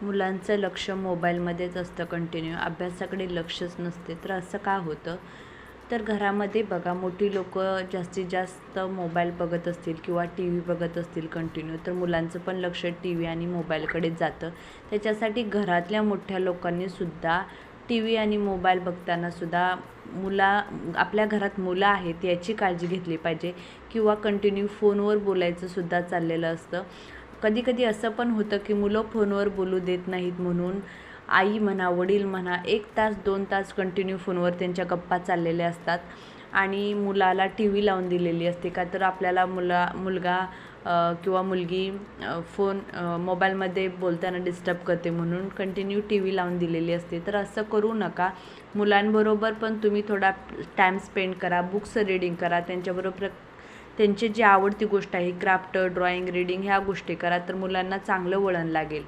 मुलांचं लक्ष मोबाईलमध्येच असतं कंटिन्यू, अभ्यासाकडे लक्षच नसते. तर असं का होतं? तर घरामध्ये बघा मोठी लोकं जास्तीत जास्त मोबाईल बघत असतील किंवा टी व्ही बघत असतील कंटिन्यू, तर मुलांचं पण लक्ष टी व्ही आणि मोबाईलकडेच जातं. त्याच्यासाठी घरातल्या मोठ्या लोकांनीसुद्धा टी व्ही आणि मोबाईल बघतानासुद्धा आपल्या घरात मुलं आहेत याची काळजी घेतली पाहिजे किंवा कंटिन्यू फोनवर बोलायचंसुद्धा चाललेलं असतं. कधी-कधी असं पण होतं की मुलं फोनवर बोलू देत नाहीत म्हणून आई म्हणा, वडील म्हणा 1 तास 2 तास कंटिन्यू फोनवर त्यांच्या गप्पा चाललेल्या असतात आणि मुलाला टी व्ही लावून दिलेली असते. का तर आपल्याला मुलगा किंवा मुलगी मोबाईलमध्ये बोलताना डिस्टर्ब करते म्हणून कंटिन्यू टी व्ही लावून दिलेली असते. तर असं करू नका. मुलांबरोबर पण तुम्ही थोडा टाईम स्पेंड करा, बुक्स रीडिंग करा, त्यांच्याबरोबर त्यांची जी आवडती गोष्ट आहे क्राफ्ट, ड्रॉइंग, रीडिंग ह्या गोष्टी करा, तर मुलांना चांगलं वळण लागेल.